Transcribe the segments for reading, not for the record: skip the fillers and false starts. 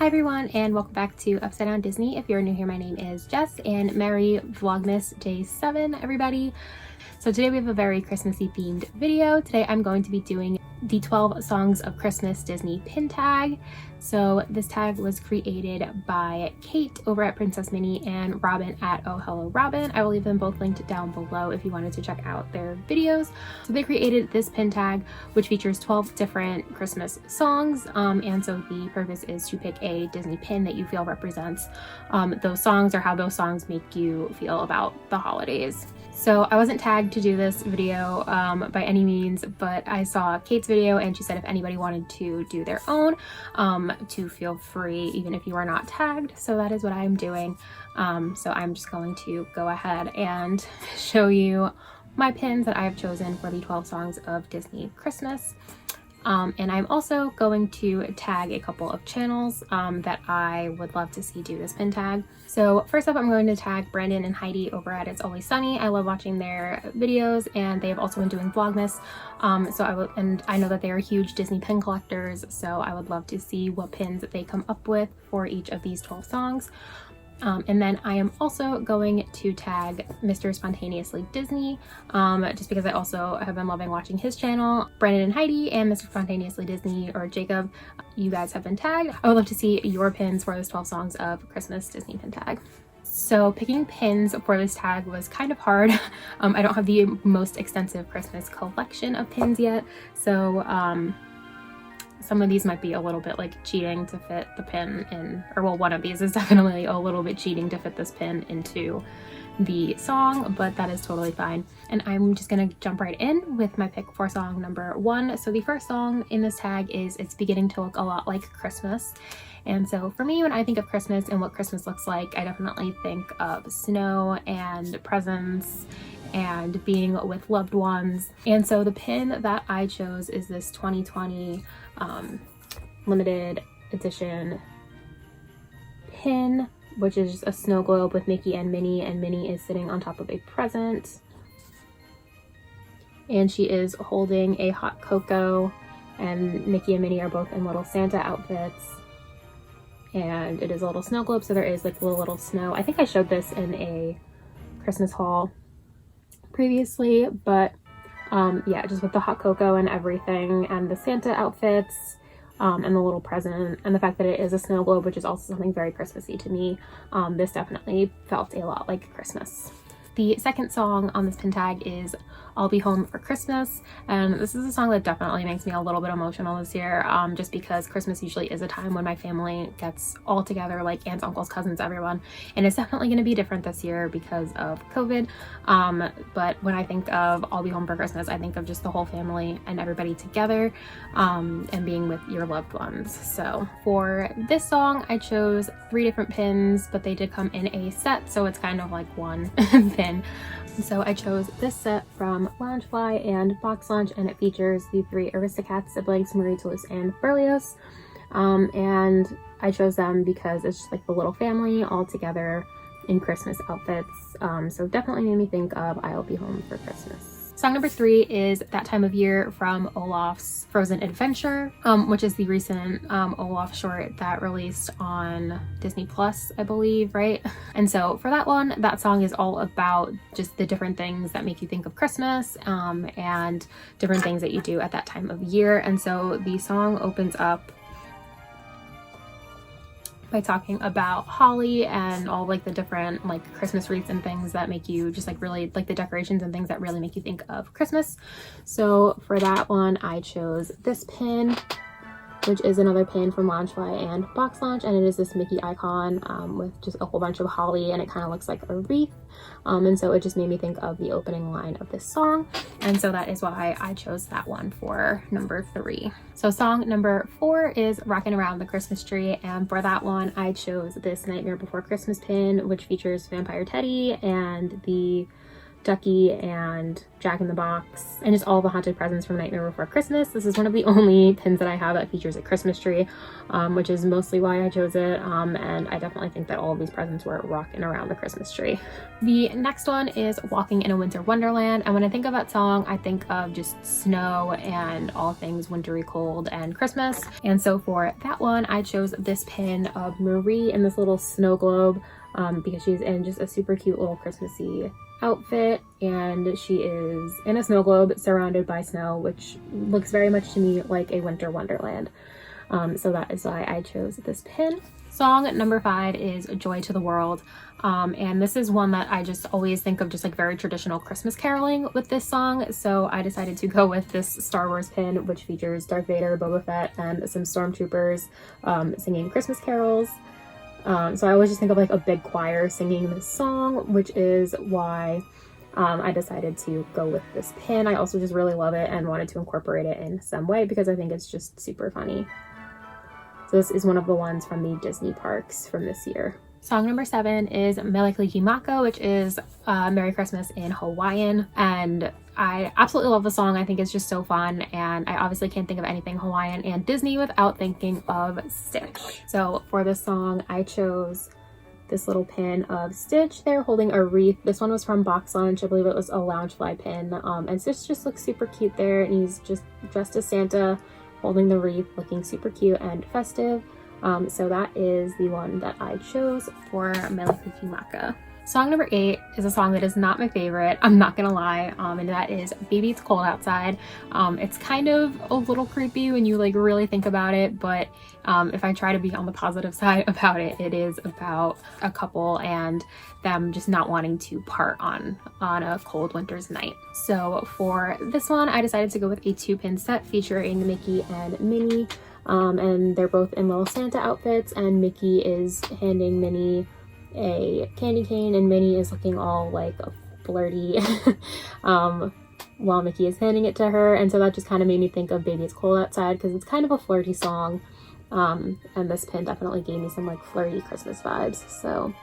Hi everyone, and welcome back to Upside Down Disney. If you're new here, my name is Jess, and Merry Vlogmas Day 7, everybody. So today we have a very Christmassy themed video. Today I'm going to be doing the 12 Songs of Christmas Disney pin tag. So this tag was created by Kate over at Princess Minnie and Robin at Oh Hello Robin. I will leave them both linked down below if you wanted to check out their videos. So they created this pin tag, which features 12 different Christmas songs. And so the purpose is to pick a Disney pin that you feel represents those songs or how those songs make you feel about the holidays. So I wasn't tagged to do this video by any means, but I saw Kate's video and she said if anybody wanted to do their own, to feel free even if you are not tagged. So that is what I'm doing. So I'm just going to go ahead and show you my pins that I have chosen for the 12 songs of Disney Christmas. And I'm also going to tag a couple of channels that I would love to see do this pin tag. So first up, I'm going to tag Brandon and Heidi over at It's Always Sunny. I love watching their videos, and they have also been doing Vlogmas. And I know that they are huge Disney pin collectors, so I would love to see what pins that they come up with for each of these 12 songs. And then I am also going to tag Mr. Spontaneously Disney, just because I also have been loving watching his channel. Brandon and Heidi and Mr. Spontaneously Disney, or Jacob, you guys have been tagged. I would love to see your pins for those 12 songs of Christmas Disney pin tag. So picking pins for this tag was kind of hard. I don't have the most extensive Christmas collection of pins yet, so some of these might be a little bit like cheating to fit the pin in, or well, one of these is definitely a little bit cheating to fit this pin into the song, but that is totally fine. And I'm just gonna jump right in with my pick for song number 1. So the first song in this tag is It's Beginning to Look a Lot Like Christmas. And so for me, when I think of Christmas and what Christmas looks like, I definitely think of snow and presents and being with loved ones. And so the pin that I chose is this 2020 limited edition pin, which is just a snow globe with Mickey and Minnie is sitting on top of a present. And she is holding a hot cocoa, and Mickey and Minnie are both in little Santa outfits. And it is a little snow globe, so there is like little snow. I think I showed this in a Christmas haul previously, but yeah, just with the hot cocoa and everything, and the Santa outfits, and the little present, and the fact that it is a snow globe, which is also something very Christmassy to me, this definitely felt a lot like Christmas. The second song on this pin tag is I'll Be Home for Christmas, and this is a song that definitely makes me a little bit emotional this year, just because Christmas usually is a time when my family gets all together, like aunts, uncles, cousins, everyone, and it's definitely going to be different this year because of COVID. But when I think of I'll Be Home for Christmas, I think of just the whole family and everybody together, and being with your loved ones. So for this song, I chose 3 different pins, but they did come in a set, so it's kind of like one pin. So I chose this set from Loungefly and Box Lunch, and it features the 3 Aristocats siblings, Marie, Toulouse, and Berlioz. And I chose them because it's just like the little family all together in Christmas outfits. So definitely made me think of I'll Be Home for Christmas. Song number 3 is That Time of Year from Olaf's Frozen Adventure, which is the recent Olaf short that released on Disney Plus, I believe, right? And so for that one, that song is all about just the different things that make you think of Christmas, and different things that you do at that time of year. And so the song opens up by talking about holly and all like the different like Christmas wreaths and things that make you just like really like the decorations and things that really make you think of Christmas. So for that one, I chose this pin, which is another pin from Loungefly and Box Lunch, and it is this Mickey icon with just a whole bunch of holly, and it kind of looks like a wreath. And so it just made me think of the opening line of this song, and so that is why I chose that one for number 3. So song number 4 is Rockin' Around the Christmas Tree, and for that one I chose this Nightmare Before Christmas pin, which features Vampire Teddy and the Ducky and Jack in the Box, and just all the haunted presents from Nightmare Before Christmas. This is one of the only pins that I have that features a Christmas tree, which is mostly why I chose it, and I definitely think that all of these presents were rocking around the Christmas tree. The next one is Walking in a Winter Wonderland, and when I think of that song, I think of just snow and all things wintry cold and Christmas, and so for that one, I chose this pin of Marie in this little snow globe, because she's in just a super cute little Christmassy outfit, and she is in a snow globe surrounded by snow, which looks very much to me like a winter wonderland. So that is why I chose this pin. Song number 5 is Joy to the World, and this is one that I just always think of just like very traditional Christmas caroling with this song, so I decided to go with this Star Wars pin, which features Darth Vader, Boba Fett, and some stormtroopers singing Christmas carols. So I always just think of like a big choir singing this song, which is why I decided to go with this pin. I also just really love it and wanted to incorporate it in some way because I think it's just super funny. So this is one of the ones from the Disney parks from this year. Song number 7 is Mele Kalikimaka, which is Merry Christmas in Hawaiian, and I absolutely love the song. I think it's just so fun, and I obviously can't think of anything Hawaiian and Disney without thinking of Stitch. So for this song, I chose this little pin of Stitch there holding a wreath. This one was from Box Lunch. I believe it was a Loungefly pin, and Stitch just looks super cute there, and he's just dressed as Santa holding the wreath, looking super cute and festive. So that is the one that I chose for Mele Kalikimaka. Song number 8 is a song that is not my favorite, I'm not gonna lie, and that is Baby It's Cold Outside. It's kind of a little creepy when you like really think about it, but if I try to be on the positive side about it, it is about a couple and them just not wanting to part on a cold winter's night. So for this one, I decided to go with a 2-pin set featuring Mickey and Minnie, and they're both in little Santa outfits, and Mickey is handing Minnie a candy cane and Minnie is looking all like flirty while Mickey is handing it to her, and so that just kind of made me think of Baby It's Cold Outside because it's kind of a flirty song, and this pin definitely gave me some like flirty Christmas vibes, so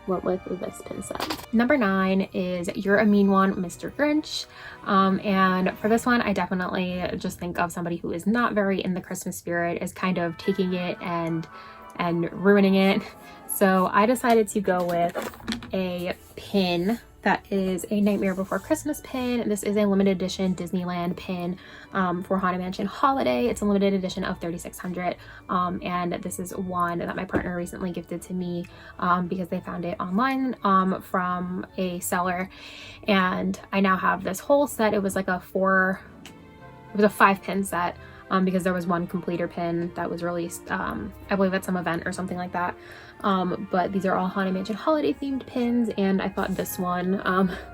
went with this pin set. Number 9 is You're a Mean One, Mr. Grinch, and for this one I definitely just think of somebody who is not very in the Christmas spirit is kind of taking it and ruining it. So I decided to go with a pin that is a Nightmare Before Christmas pin. This is a limited edition Disneyland pin for Haunted Mansion Holiday. It's a limited edition of 3600, and this is one that my partner recently gifted to me because they found it online from a seller, and I now have this whole set. It was like a 5-pin set. Because there was one completer pin that was released, I believe at some event or something like that. But these are all Haunted Mansion holiday themed pins, and I thought this one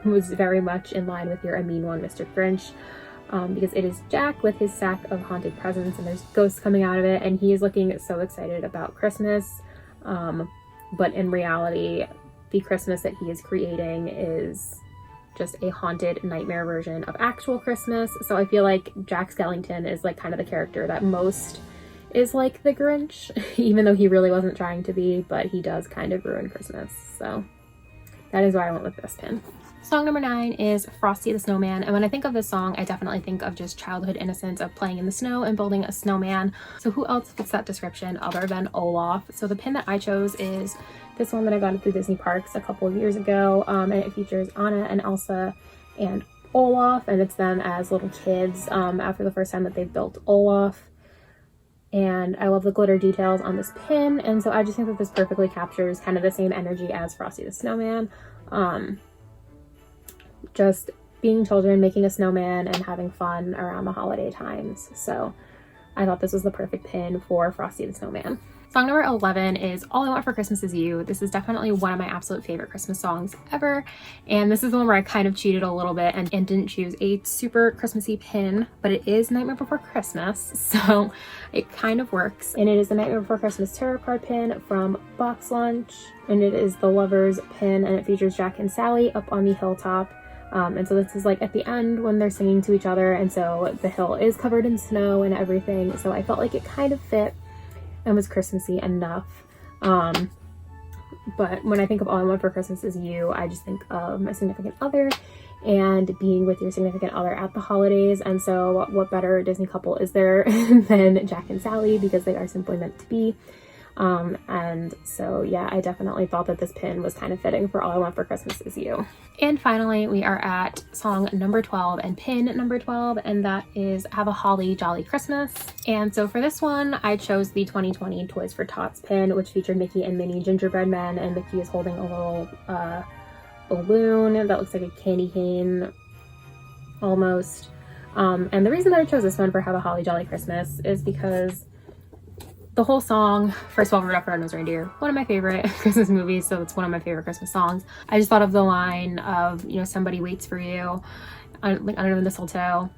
was very much in line with You're a Mean One, Mr. Grinch, because it is Jack with his sack of haunted presents, and there's ghosts coming out of it, and he is looking so excited about Christmas. But in reality, the Christmas that he is creating is just a haunted nightmare version of actual Christmas. So I feel like Jack Skellington is like kind of the character that most is like the Grinch, even though he really wasn't trying to be, but he does kind of ruin Christmas. So that is why I went with this pin. Song number 9 is Frosty the Snowman, and when I think of this song, I definitely think of just childhood innocence of playing in the snow and building a snowman. So who else fits that description other than Olaf? So the pin that I chose is this one that I got at the Disney parks a couple of years ago, and it features Anna and Elsa and Olaf, and it's them as little kids after the first time that they've built Olaf. And I love the glitter details on this pin, and so I just think that this perfectly captures kind of the same energy as Frosty the Snowman. Just being children, making a snowman, and having fun around the holiday times. So I thought this was the perfect pin for Frosty the Snowman. Song number 11 is All I Want for Christmas Is You. This is definitely one of my absolute favorite Christmas songs ever, and this is the one where I kind of cheated a little bit and didn't choose a super Christmassy pin, but it is Nightmare Before Christmas, so it kind of works. And it is the Nightmare Before Christmas tarot card pin from Box Lunch, and it is the Lovers pin, and it features Jack and Sally up on the hilltop. And so this is like at the end when they're singing to each other, and so the hill is covered in snow and everything, so I felt like it kind of fit and was Christmassy enough. But when I think of All I Want for Christmas Is You, I just think of my significant other and being with your significant other at the holidays. And so what better Disney couple is there than Jack and Sally, because they are simply meant to be. And so yeah, I definitely thought that this pin was kind of fitting for All I Want for Christmas Is You. And finally, we are at song number 12 and pin number 12, and that is Have a Holly Jolly Christmas. And so for this one, I chose the 2020 Toys for Tots pin, which featured Mickey and Minnie gingerbread men, and Mickey is holding a little balloon that looks like a candy cane almost. And the reason that I chose this one for Have a Holly Jolly Christmas is because the whole song, first of all, Rudolph the Red-Nosed Reindeer, one of my favorite Christmas movies, so it's one of my favorite Christmas songs. I just thought of the line of, you know, somebody waits for you under the mistletoe,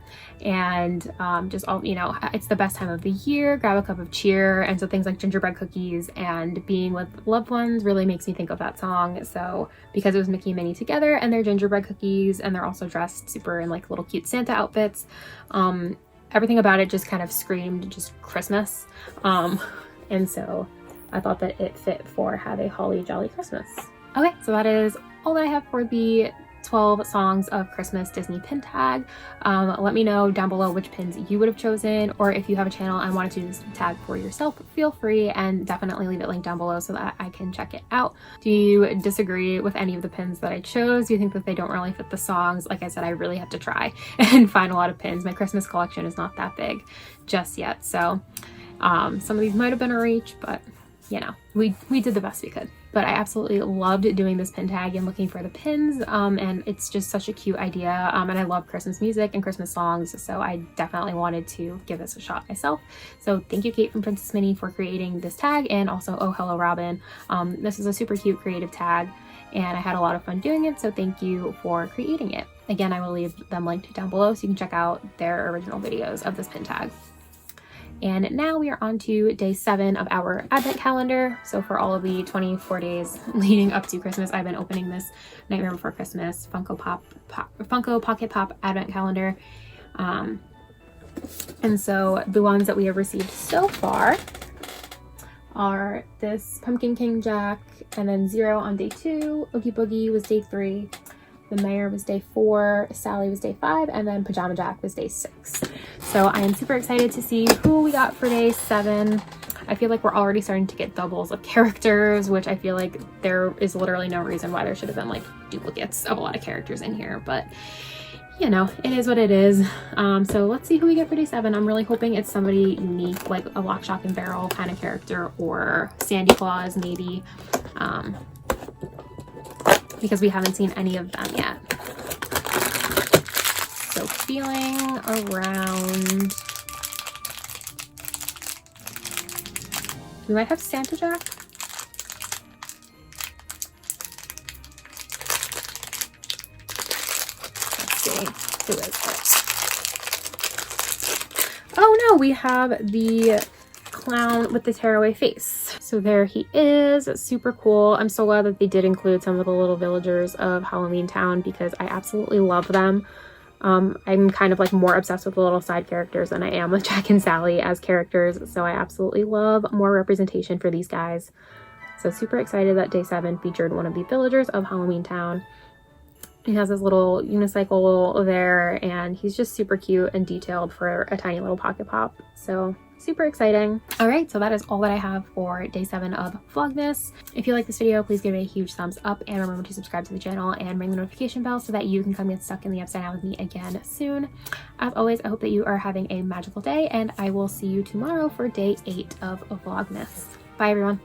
and just all, you know, it's the best time of the year, grab a cup of cheer. And so things like gingerbread cookies and being with loved ones really makes me think of that song. So because it was Mickey and Minnie together and they're gingerbread cookies, and they're also dressed super in like little cute Santa outfits, everything about it just kind of screamed just Christmas. And so I thought that it fit for Have a Holly Jolly Christmas. Okay, so that is all that I have for the 12 songs of Christmas Disney pin tag. Let me know down below which pins you would have chosen, or if you have a channel and wanted to do this tag for yourself, feel free, and definitely leave it linked down below so that I can check it out. Do you disagree with any of the pins that I chose? Do you think that they don't really fit the songs? Like I said, I really have to try and find a lot of pins. My Christmas collection is not that big just yet, so some of these might have been a reach, but you know, we did the best we could. But I absolutely loved doing this pin tag and looking for the pins, and it's just such a cute idea, and I love Christmas music and Christmas songs, so I definitely wanted to give this a shot myself. So thank you, Kate from Princess Minnie, for creating this tag, and also Oh Hello Robin. This is a super cute creative tag, and I had a lot of fun doing it, so thank you for creating it. Again, I will leave them linked down below so you can check out their original videos of this pin tag. And now we are on to day 7 of our advent calendar. So for all of the 24 days leading up to Christmas, I've been opening this Nightmare Before Christmas Funko Pocket Pop advent calendar. And so the ones that we have received so far are this Pumpkin King Jack, and then Zero on day 2, Oogie Boogie was day 3, the Mayor was day 4, Sally was day 5, and then Pajama Jack was day 6. So I am super excited to see who we got for day 7. I feel like we're already starting to get doubles of characters, which I feel like there is literally no reason why there should have been like duplicates of a lot of characters in here, but you know, it is what it is. So let's see who we get for day 7. I'm really hoping it's somebody unique, like a Lock, Shock, and Barrel kind of character, or Sandy Claus maybe, because we haven't seen any of them yet. So feeling around, we might have Santa Jack. Let's see, who is it? Oh no, we have the clown with the tearaway face. So there he is, super cool. I'm so glad that they did include some of the little villagers of Halloween Town, because I absolutely love them. I'm kind of like more obsessed with the little side characters than I am with Jack and Sally as characters, so I absolutely love more representation for these guys. So super excited that day 7 featured one of the villagers of Halloween Town. He has his little unicycle there, and he's just super cute and detailed for a tiny little pocket pop. So super exciting. All right, so that is all that I have for day 7 of Vlogmas. If you like this video, please give it a huge thumbs up, and remember to subscribe to the channel and ring the notification bell so that you can come get stuck in the upside down with me again soon. As always, I hope that you are having a magical day, and I will see you tomorrow for day 8 of Vlogmas. Bye everyone.